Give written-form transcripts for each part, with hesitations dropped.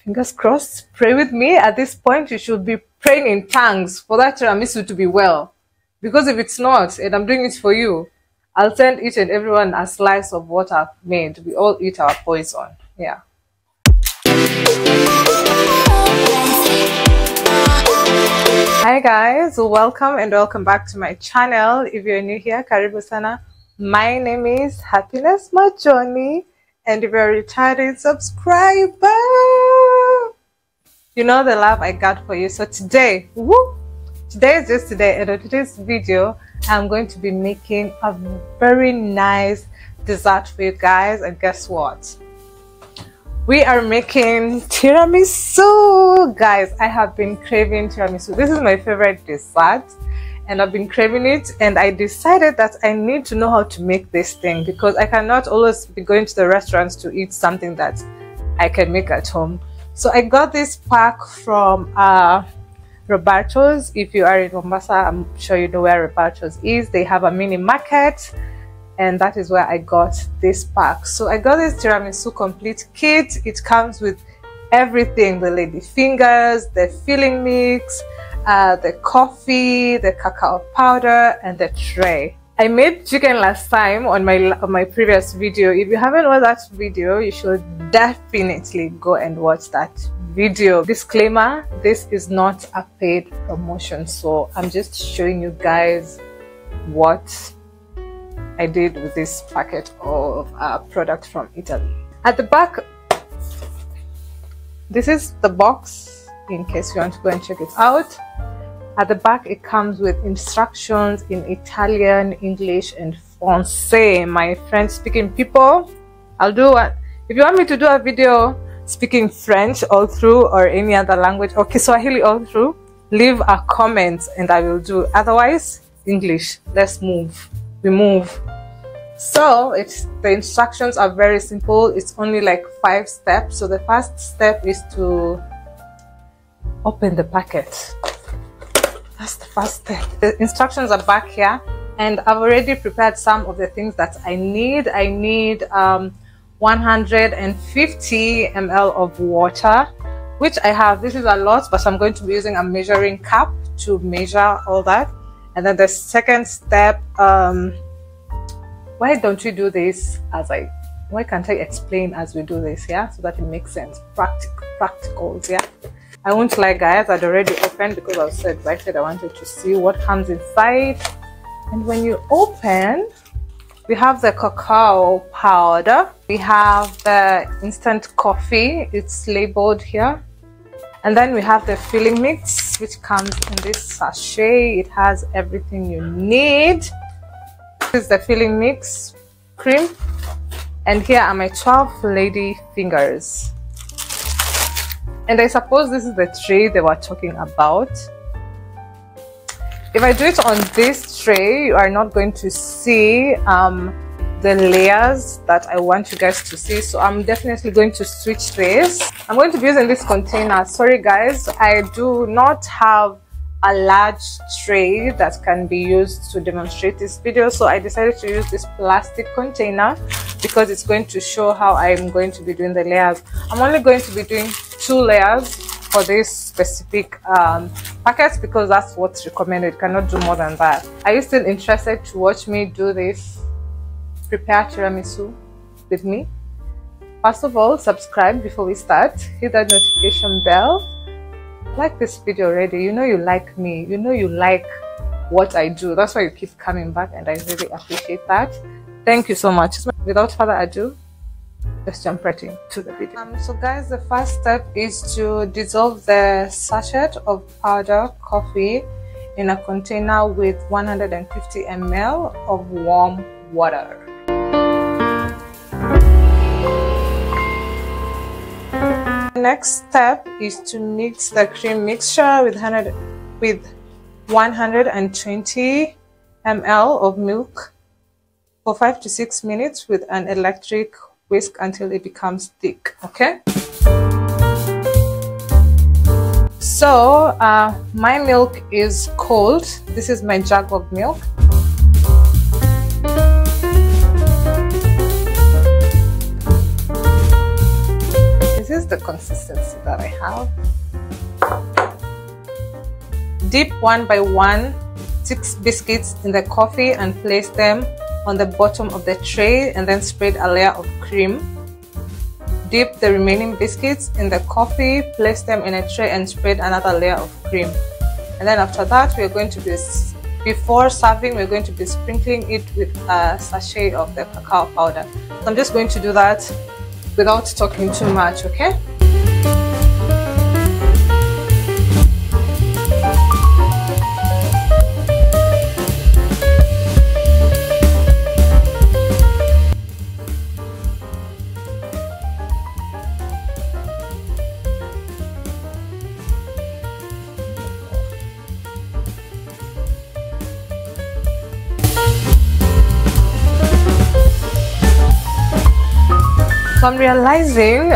fingers crossed, pray with me. At this point, you should be praying in tongues for that tiramisu to be well. Because if it's not, and I'm doing it for you, I'll send each and everyone a slice of what I've made. We all eat our poison. Yeah. Hi guys, welcome back to my channel. If you're new here, karibu sana. My name is Happinessmajoni, and if you're a returning subscriber, you know the love I got for you. So today, today is just today, and in today's video, I'm going to be making a very nice dessert for you guys. And guess what? We are making tiramisu, guys. I have been craving tiramisu. This is my favorite dessert, and I've been craving it, and I decided that I need to know how to make this thing because I cannot always be going to the restaurants to eat something that I can make at home. So I got this pack from Roberto's. If you are in Mombasa, I'm sure you know where Roberto's is. They have a mini market, and that is where I got this pack. So I got this tiramisu complete kit. It comes with everything: the lady fingers, the filling mix, the coffee, the cacao powder, and the tray. I made chicken last time on my previous video. If you haven't watched that video, you should definitely go and watch that video. Disclaimer: this is not a paid promotion, so I'm just showing you guys what I did with this packet of product from Italy. At the back, this is the box in case you want to go and check it out. At the back, it comes with instructions in Italian, English, and Francais. My French speaking people, I'll do what? If you want me to do a video speaking French all through or any other language, or Kiswahili all through, leave a comment and I will do. Otherwise, English. Let's move. We move. So the instructions are very simple. It's only like 5 steps. So the first step is to open the packet. That's the first step. The instructions are back here, and I've already prepared some of the things that I need. I need 150 ml of water, which I have. This is a lot, but I'm going to be using a measuring cup to measure all that. And then the second step, why don't we do this why can't I explain as we do this, yeah, so that it makes sense. Practicals, yeah. I won't lie, guys, I'd already opened because I was so excited. I wanted to see what comes inside. And when you open, we have the cacao powder, we have the instant coffee, it's labeled here, and then we have the filling mix, which comes in this sachet. It has everything you need. This is the filling mix cream, and here are my 12 lady fingers. And I suppose this is the tray they were talking about. If I do it on this tray, you are not going to see the layers that I want you guys to see. So I'm definitely going to switch this. I'm going to be using this container. Sorry guys, I do not have a large tray that can be used to demonstrate this video, so I decided to use this plastic container because it's going to show how I'm going to be doing the layers. I'm only going to be doing 2 layers for this specific packet because that's what's recommended. Cannot do more than that. Are you still interested to watch me do this prepare tiramisu with me? First of all, subscribe before we start. Hit that notification bell. Like this video already. You know you like me, you know you like what I do. That's why you keep coming back, and I really appreciate that. Thank you so much. Without further ado, let's jump right into the video. So guys, the first step is to dissolve the sachet of powder coffee in a container with 150 ml of warm water. The next step is to mix the cream mixture with 120 ml of milk for 5 to 6 minutes with an electric whisk until it becomes thick. Okay, so my milk is cold. This is my jug of milk. is the consistency that I have. Dip 1 by 1 6 biscuits in the coffee and place them on the bottom of the tray, and then spread a layer of cream. Dip the remaining biscuits in the coffee, place them in a tray and spread another layer of cream. And then after that, we are going to be, before serving, we're going to be sprinkling it with a sachet of the cacao powder. So I'm just going to do that without talking too much, okay? So I'm realizing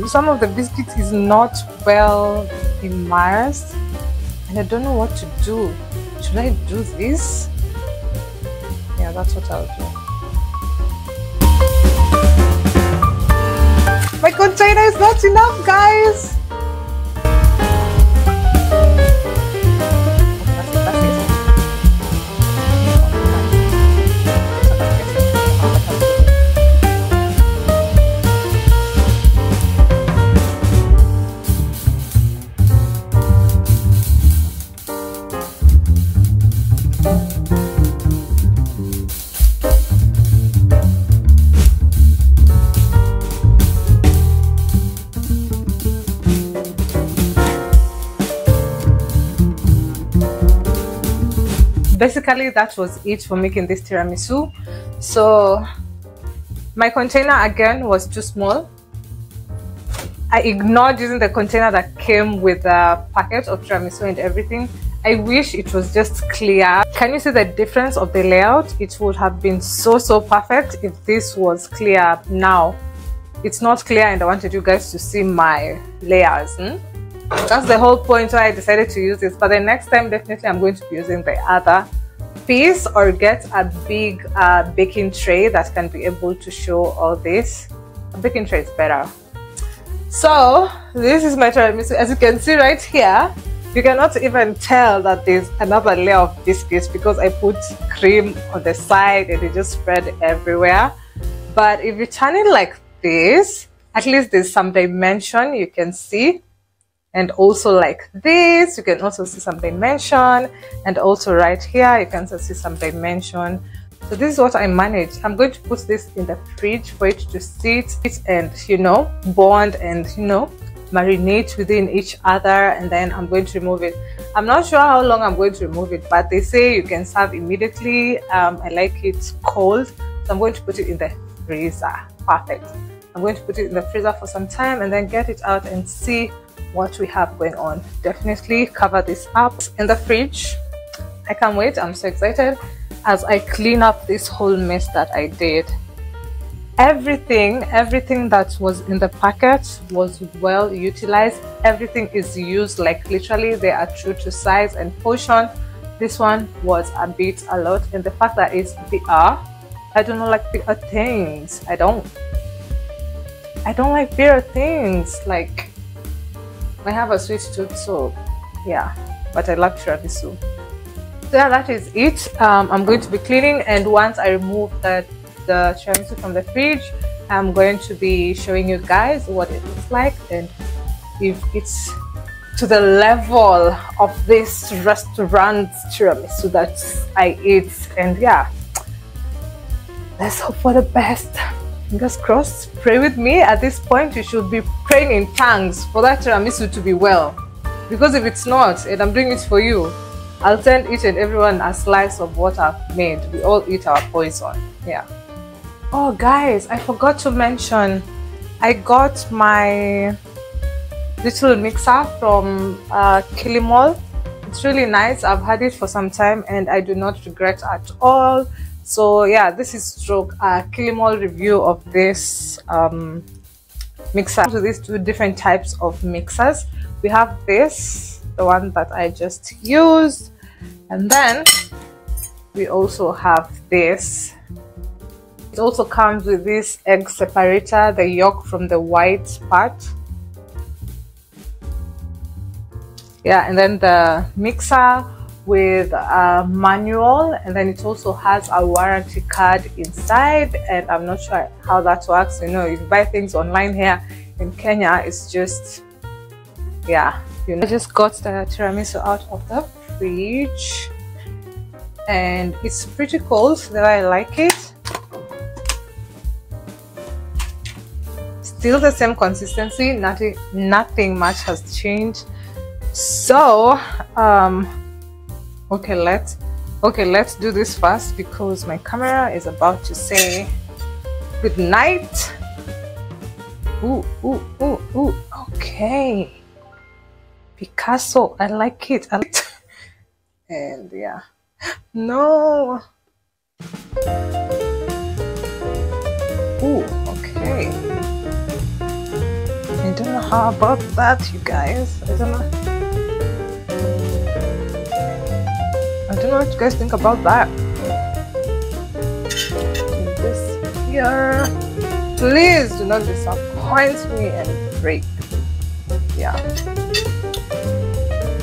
some of the biscuits is not well immersed, and I don't know what to do. Should I do this? Yeah, that's what I'll do. My container is not enough, guys. Basically, that was it for making this tiramisu. So my container again was too small. I ignored using the container that came with a packet of tiramisu and everything. I wish it was just clear. Can you see the difference of the layout? It would have been so perfect if this was clear. Now it's not clear, and I wanted you guys to see my layers. That's the whole point why I decided to use this. But the next time, definitely I'm going to be using the other piece, or get a big baking tray that can be able to show all this. A baking tray is better. So this is my tiramisu. As you can see right here, you cannot even tell that there's another layer of biscuits because I put cream on the side and it just spread everywhere. But if you turn it like this, at least there's some dimension you can see. And also like this, you can also see some dimension, and also right here you can also see some dimension. So this is what I managed. I'm going to put this in the fridge for it to sit and, you know, bond and, you know, marinate within each other, and then I'm going to remove it. I'm not sure how long I'm going to remove it, but they say you can serve immediately. I like it cold, so I'm going to put it in the freezer. Perfect. I'm going to put it in the freezer for some time and then get it out and see what we have going on. Definitely cover this up in the fridge. I can't wait. I'm so excited as I clean up this whole mess that I did. Everything that was in the packet was well utilized. Everything is used, like literally they are true to size and portion. This one was a bit a lot, and the fact that it's bitter, I don't like bitter things. I don't like bitter things. Like, I have a sweet tooth, so yeah, but I love tiramisu. So yeah, that is it. I'm going to be cleaning, and once I remove the tiramisu from the fridge, I'm going to be showing you guys what it looks like and if it's to the level of this restaurant tiramisu that I eat. And yeah, let's hope for the best. Fingers crossed. Pray with me. At this point, you should be praying in tongues for that tiramisu to be well, because if it's not, and I'm doing it for you, I'll send each and everyone a slice of what I've made. We all eat our poison. Yeah. Oh guys, I forgot to mention, I got my little mixer from Kilimall. It's really nice. I've had it for some time and I do not regret at all. So yeah, this is Kilimall review of this mixer. So these two different types of mixers. We have this, the one that I just used, and then we also have this. It also comes with this egg separator, the yolk from the white part. Yeah, and then the mixer with a manual, and then it also has a warranty card inside. And I'm not sure how that works. You know, if you buy things online here in Kenya, it's just, yeah, you know. I just got the tiramisu out of the fridge, and it's pretty cold. That I like it. Still the same consistency. Nothing much has changed. So okay, let's do this fast because my camera is about to say good night. Ooh, okay, Picasso, I like it. And yeah, no. Ooh, okay. I don't know how about that, you guys. I don't know what you guys think about that. This here. Please do not disappoint me and break. Yeah.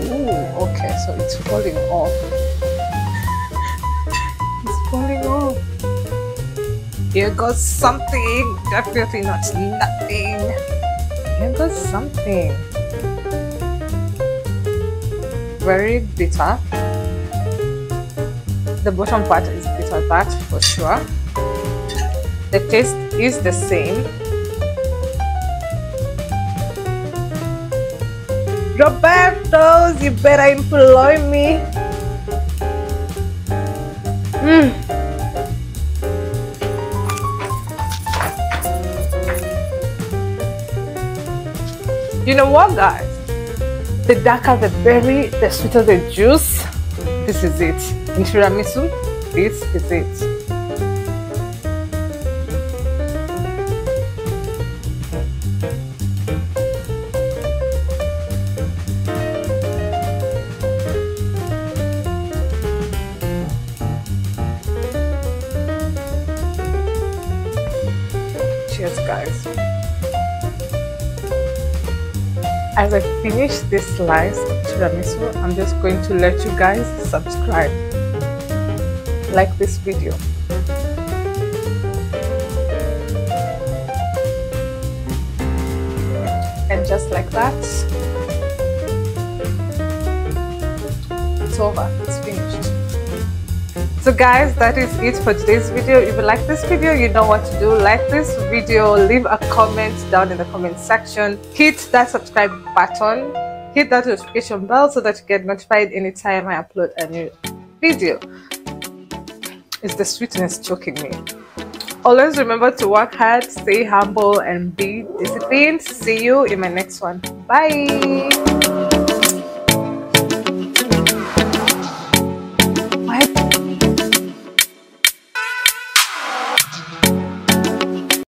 Ooh, okay, so it's falling off. It's falling off. Here goes something. Definitely not nothing. Here goes something. Very bitter. The bottom part is bitter, that for sure. The taste is the same. Roberto, you better employ me. You know what, guys? The darker the berry, the sweeter the juice. This is it. In tiramisu, this is it. Cheers, guys. As I finish this slice of tiramisu, I'm just going to let you guys subscribe, like this video, and just like that, it's over, it's finished. So guys, that is it for today's video. If you like this video, you know what to do. Like this video, leave a comment down in the comment section, hit that subscribe button, hit that notification bell so that you get notified anytime I upload a new video. It's the sweetness choking me. Always remember to work hard, stay humble, and be disciplined. See you in my next one. Bye.